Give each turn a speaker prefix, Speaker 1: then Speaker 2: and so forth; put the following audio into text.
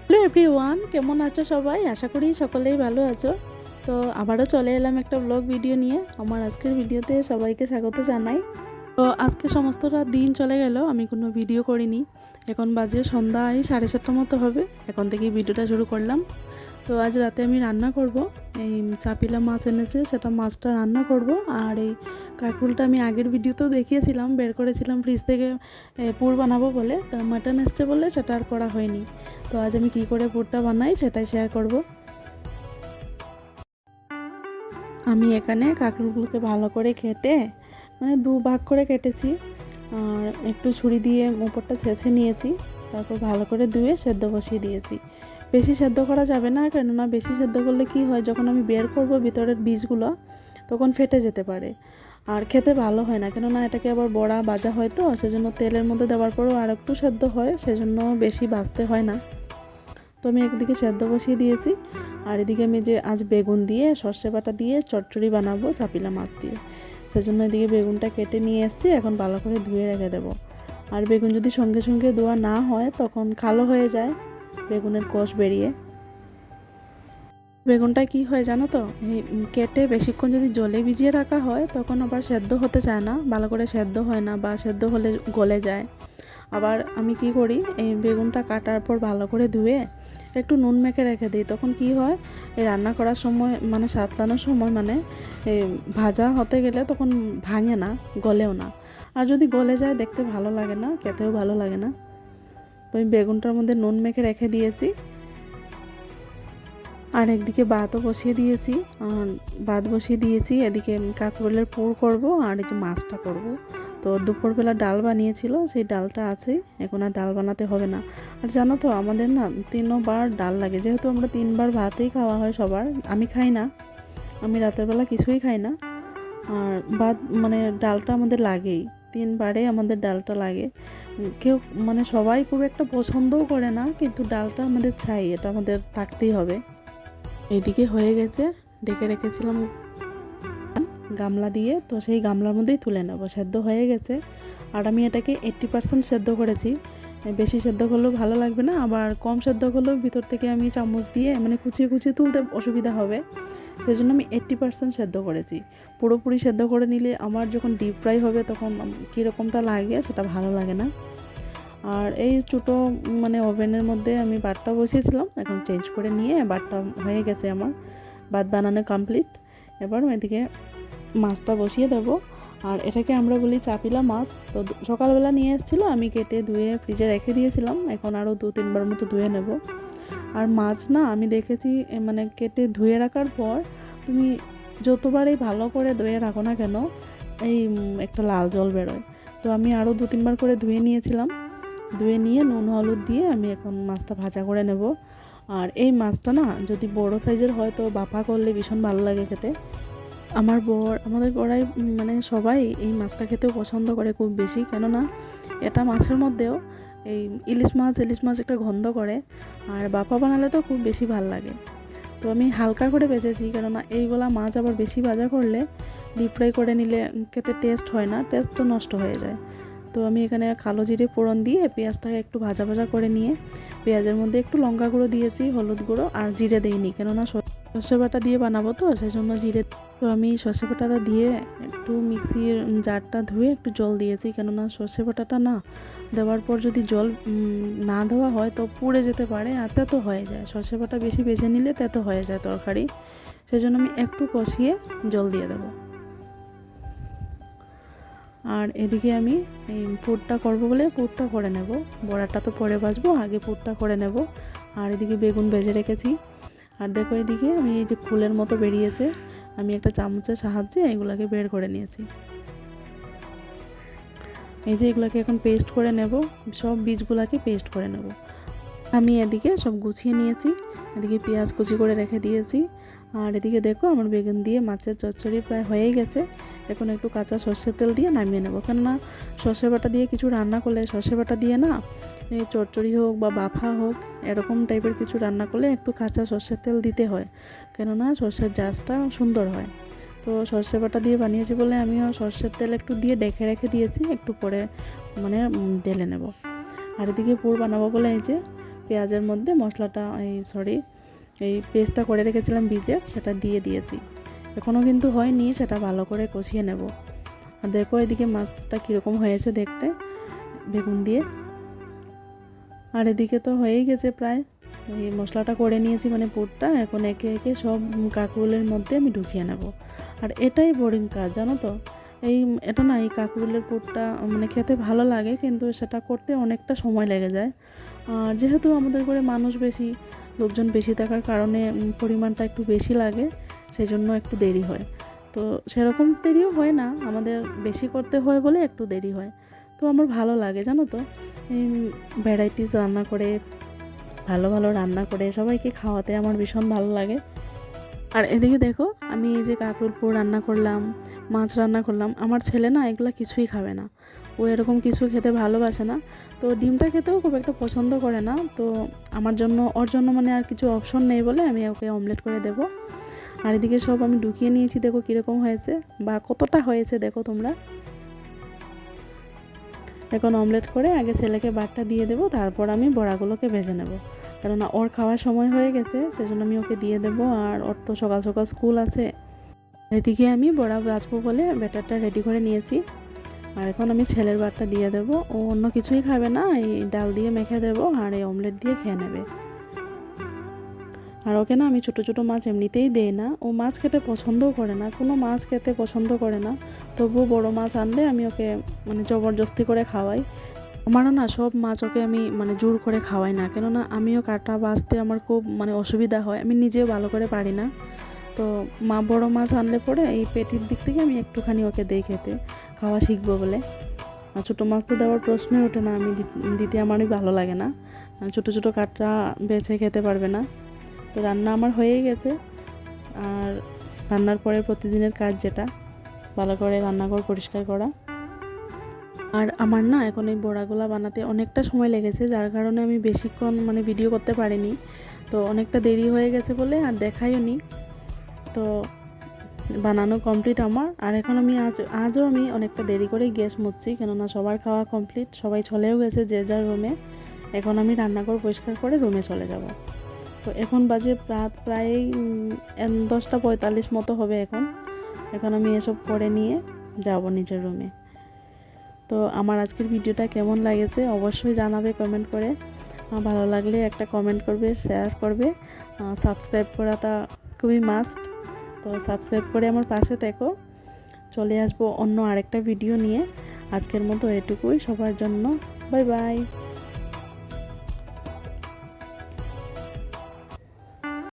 Speaker 1: Hello everyone, কেমন আছো সবাই? আশা করি সকলেই ভালো আছো। তো আবারও চলে এলাম একটা ব্লগ ভিডিও নিয়ে। আমার আজকের ভিডিওতে সবাইকে স্বাগত জানাই। তো আজকে সমস্তটা দিন চলে গেল, আমি কোনো ভিডিও করিনি। এখন বাজে সন্ধ্যা 7:30 মতো হবে। এখন থেকেই ভিডিওটা শুরু করলাম। তো আজ রাতে আমি রান্না করব। এই চাপিলা মাছ এনেছে, সেটা মাছটা রান্না করব। আর এই কাঁকরোলটা আমি আগের ভিডিওতেও দেখিয়েছিলাম, বের করেছিলাম ফ্রিজ থেকে পুর বানাবো বলে। তো মাটন এসছে বলে সেটা আর করা হয়নি। তো আজ আমি কি করে পুরটা বানাই সেটাই শেয়ার করব। আমি এখানে কাঁকরোলগুলোকে ভালো করে কেটে দু ভাগ করে কেটেছি। আর একটু ছুরি দিয়ে উপরটা ছেঁচে নিয়েছি। তারপর ভালো করে ধুয়ে সেদ্ধ বসিয়ে দিয়েছি। বেশি সেদ্ধ করা যাবে না, কেননা বেশি সেদ্ধ করলে কি হয়, যখন আমি বের করব ভিতরের বীজগুলো তখন ফেটে যেতে পারে। আর খেতে ভালো হয় না, কেননা এটাকে আবার বড়া ভাজা হয়, তো সেজন্য তেলের মধ্যে দেওয়ার পরও আর একটু সেদ্ধ হয়, সেজন্য বেশি ভাজতে হয় না। তো আমি একদিকে সেদ্ধ বসিয়ে দিয়েছি। আর এদিকে আমি যে আজ বেগুন দিয়ে সর্ষে বাটা দিয়ে চচ্চড়ি বানাবো চাপিলা মাছ দিয়ে, সেজন্য এদিকে বেগুনটা কেটে নিয়ে এসেছি। এখন ভালো করে ধুয়ে রেখে দেবো। আর বেগুন যদি সঙ্গে সঙ্গে ধোয়া না হয় তখন কালো হয়ে যায় বেগুনের কোষ বেরিয়ে। বেগুনটা কি হয় জানো তো, এই কেটে বেশিক্ষণ যদি জলে ভিজিয়ে রাখা হয় তখন আবার সেদ্ধ হতে চায় না, ভালো করে সেদ্ধ হয় না, বা সেদ্ধ হলে গলে যায়। আবার আমি কি করি, এই বেগুনটা কাটার পর ভালো করে ধুয়ে একটু নুন মেখে রেখে দিই। তখন কি হয়, এই রান্না করার সময় সাতলানোর সময় এই ভাজা হতে গেলে তখন ভাঙে না, গলেও না। আর যদি গলে যায় দেখতে ভালো লাগে না, খেতেও ভালো লাগে না। তো আমি বেগুনটার মধ্যে নুন মেখে রেখে দিয়েছি। আর একদিকে ভাতও বসিয়ে দিয়েছি। ভাত বসিয়ে দিয়েছি, এদিকে কাঁকরোলের পুর করব আর এই যে মাছটা করব। তো দুপুরবেলা ডাল বানিয়েছিল, সেই ডালটা আছে, এখন আর ডাল বানাতে হবে না। আর জানো তো আমাদের না 3বার ডাল লাগে, যেহেতু আমরা 3বার ভাতেই খাওয়া হয় সবার। আমি খাই না, আমি রাতের বেলা কিছুই খাই না। আর ভাত ডালটা আমাদের লাগেই, 3বারে আমাদের ডালটা লাগে। কেউ সবাই খুব একটা পছন্দও করে না, কিন্তু ডালটা আমাদের চাই, এটা আমাদের থাকতেই হবে। এদিকে হয়ে গেছে, ডেকে রেখেছিলাম গামলা দিয়ে, তো সেই গামলার মধ্যেই তুলে নেব। সেদ্ধ হয়ে গেছে। আর আমি এটাকে 80% সেদ্ধ করেছি। বেশি সেদ্ধ করলেও ভালো লাগবে না, আবার কম সেদ্ধ করলেও ভিতর থেকে আমি চামচ দিয়ে কুচিয়ে কুচিয়ে তুলতে অসুবিধা হবে। সেই জন্য আমি 80% সেদ্ধ করেছি। পুরোপুরি সেদ্ধ করে নিলে আমার যখন ডিপ ফ্রাই হবে তখন কীরকমটা লাগে সেটা ভালো লাগে না। আর এই ছোটো ওভেনের মধ্যে আমি ভাতটা বসিয়েছিলাম, এখন চেঞ্জ করে নিয়ে ভাতটা হয়ে গেছে, আমার ভাত বানানো কমপ্লিট। এবার এদিকে মাছটা বসিয়ে দেবো। আর এটাকে আমরা বলি চাপিলা মাছ। তো সকালবেলা নিয়ে এসেছিলো, আমি কেটে ধুয়ে ফ্রিজে রেখে দিয়েছিলাম, এখন আরও 2-3বার মতো ধুয়ে নেব। আর মাছ না আমি দেখেছি কেটে ধুয়ে রাখার পর তুমি যতবারই ভালো করে ধুয়ে রাখো না কেন, এই একটা লাল জল বেরোয়। তো আমি আরও 2-3বার করে ধুয়ে নিয়েছিলাম। ধুয়ে নিয়ে নুন হলুদ দিয়ে আমি এখন মাছটা ভাজা করে নেব। আর এই মাছটা না যদি বড় সাইজের হয় তো ভাপা করলে ভীষণ ভালো লাগে খেতে। আমার বর, আমাদের ওরাই সবাই এই মাছটা খেতেও পছন্দ করে খুব বেশি, কেননা এটা মাছের মধ্যেও এই ইলিশ মাছ একটা গন্ধ করে। আর ভাপা বানালে তো খুব বেশি ভাল লাগে। তো আমি হালকা করে ভেজেছি, কেননা এইগুলা মাছ আবার বেশি ভাজা করলে, ডিপ ফ্রাই করে নিলে খেতে টেস্ট হয় না, টেস্টটা নষ্ট হয়ে যায়। তো আমি এখানে কালো জিরে ফোড়ন দিয়ে পেঁয়াজটাকে একটু ভাজা ভাজা করে নিয়ে পেঁয়াজের মধ্যে একটু লঙ্কা গুঁড়ো দিয়েছি, হলুদ গুঁড়ো, আর জিরে দিইনি, কেননা সর্ষে বাটা দিয়ে বানাবো, তো সেই জন্য জিরে। তো আমি সর্ষে বাটাটা দিয়ে একটু মিক্সির জারটা ধুয়ে একটু জল দিয়েছি, কেননা সর্ষে বাটাটা না দেওয়ার পর যদি জল না দেওয়া হয় তো পুড়ে যেতে পারে, আর তেতো হয়ে যায়। সর্ষে বাটা বেশি বেছে নিলে তেতো হয়ে যায় তরকারি, সেই জন্য আমি একটু কষিয়ে জল দিয়ে দেবো। আর এদিকে আমি এই পুরটা করব বলে পুরটা করে নেব। বড়াটা তো পরে ভাজবো, আগে পুরটা করে নেব। আর এদিকে বেগুন ভেজে রেখেছি। আর দেখো এদিকে আমি এই যে ফুলের মতো বেরিয়েছে, আমি একটা চামচের সাহায্যে এগুলোকে বের করে নিয়েছি। এই যে এগুলোকে এখন পেস্ট করে নেব, সব বীজগুলোকে পেস্ট করে নেব। আমি এদিকে সব গুছিয়ে নিয়েছি, এদিকে পেঁয়াজ কুচি করে রেখে দিয়েছি। আর এদিকে দেখো আমার বেগুন দিয়ে মাছের চচ্চড়ি প্রায় হয়েই গেছে। এখন একটু কাঁচা সর্ষের তেল দিয়ে নামিয়ে নেব, কেননা সর্ষে বাটা দিয়ে কিছু রান্না করলে, সর্ষে বাটা দিয়ে না এই চচ্চড়ি হোক বা বাফা হোক এরকম টাইপের কিছু রান্না করলে একটু কাঁচা সর্ষের তেল দিতে হয়, কেননা সর্ষের জাজটা সুন্দর হয়। তো সর্ষে বাটা দিয়ে বানিয়েছি বলে আমিও সর্ষের তেল একটু দিয়ে ডেকে রেখে দিয়েছি, একটু পরে ঢেলে নেব। আর এদিকে পুর বানাবো বলে এই যে পেঁয়াজের মধ্যে মশলাটা এই পেস্টটা করে রেখেছিলাম ভিজে, সেটা দিয়ে দিয়েছি। এখনও কিন্তু হয়নি, সেটা ভালো করে কষিয়ে নেব। আর দেখো এদিকে মাছটা কীরকম হয়েছে দেখতে বেগুন দিয়ে। আর এদিকে তো হয়েই গেছে প্রায়, এই মশলাটা করে নিয়েছি মানে পুরটা। এখন একে একে সব কাঁকরোলের মধ্যে আমি ঢুকিয়ে নেব। আর এটাই বোরিং কাজ, জানো তো। এটা না, এই কাঁকরোলের পুরটা মানে খেতে ভালো লাগে, কিন্তু সেটা করতে অনেকটা সময় লেগে যায়। আর যেহেতু আমাদের ঘরে মানুষ বেশি, লোকজন বেশি থাকার কারণে পরিমাণটা একটু বেশি লাগে, সেই জন্য একটু দেরি হয়। তো সেরকম দেরিও হয় না, আমাদের বেশি করতে হয় বলে একটু দেরি হয়। তো আমার ভালো লাগে, জানো তো, এই ভ্যারাইটিস রান্না করে, ভালো ভালো রান্না করে সবাইকে খাওয়াতে আমার ভীষণ ভালো লাগে। আর এদিকে দেখো আমি এই যে কাঁকরোল পোড় রান্না করলাম, মাছ রান্না করলাম। আমার ছেলে না এগুলো কিছুই খাবে না, ও এরকম কিছু খেতে ভালোবাসে না। তো ডিমটা খেতেও খুব একটা পছন্দ করে না। তো ওর জন্য মানে আর কিছু অপশন নেই বলে আমি ওকে অমলেট করে দেব। আর এদিকে সব আমি ঢুকিয়ে নিয়েছি, দেখো কীরকম হয়েছে বা কতটা হয়েছে দেখো তোমরা। এখন অমলেট করে আগে ছেলেকে ভাতটা দিয়ে দেবো, তারপর আমি বড়াগুলোকে ভেজে নেব। কেননা ওর খাওয়ার সময় হয়ে গেছে, সেজন্য আমি ওকে দিয়ে দেবো। আর ওর তো সকাল সকাল স্কুল আছে। এদিকে আমি বড়া ভাজবো বলে ব্যাটারটা রেডি করে নিয়েছি। আর এখন আমি ছেলের ভাতটা দিয়ে দেবো। ও অন্য কিছুই খাবে না, এই ডাল দিয়ে মেখে দেবো আর এই অমলেট দিয়ে খেয়ে নেবে। আর ওকে না আমি ছোটো ছোটো মাছ এমনিতেই দেই না, ও মাছ খেতে পছন্দও করে না, কোনো মাছ খেতে পছন্দ করে না। তবুও বড় মাছ আনলে আমি ওকে মানে জবরদস্তি করে খাওয়াই। আমারও না সব মাছ ওকে আমি মানে জোর করে খাওয়াই না, কেননা আমিও কাটা বাছতে আমার খুব মানে অসুবিধা হয়, আমি নিজেও ভালো করে পারি না। তো বড় মাছ আনলে পরে এই পেটির দিক থেকে আমি একটুখানি ওকে দেই খেতে, খাওয়া শিখবো বলে। আর ছোটো মাছ তো দেওয়ার প্রশ্নই ওঠে না, আমি দিতে আমারই ভালো লাগে না, ছোটো ছোটো কাটা বেছে খেতে পারবে না। তো রান্না আমার হয়েই গেছে। আর রান্নার পরে প্রতিদিনের কাজ যেটা, ভালো করে রান্নাঘর পরিষ্কার করা। আর আমার না এখন এই বড়াগুলা বানাতে অনেকটা সময় লেগেছে, যার কারণে আমি বেশিক্ষণ মানে ভিডিও করতে পারিনি। তো অনেকটা দেরি হয়ে গেছে বলে আর দেখাইও নি। তো বানানো কমপ্লিট আমার। আর এখন আমি আজও আমি অনেকটা দেরি করেই গ্যাস মুছছি, কেননা সবার খাওয়া কমপ্লিট, সবাই চলেও গেছে যে যার রুমে। এখন আমি রান্নাঘর পরিষ্কার করে রুমে চলে যাব। তো এখন বাজে প্রায় 10:45 মতো হবে এখন আমি এসব করে নিয়ে যাব নিজের রুমে। তো আমার আজকের ভিডিওটা কেমন লাগেছে অবশ্যই জানাবে কমেন্ট করে। ভালো লাগলে একটা কমেন্ট করবে, শেয়ার করবে, সাবস্ক্রাইব করাটা খুবই মাস্ট। তো সাবস্ক্রাইব করে আমার পাশে থেকো। চলে আসবো অন্য আরেকটা ভিডিও নিয়ে। আজকের মতো এটুকুই, সবার জন্য বাই বাই।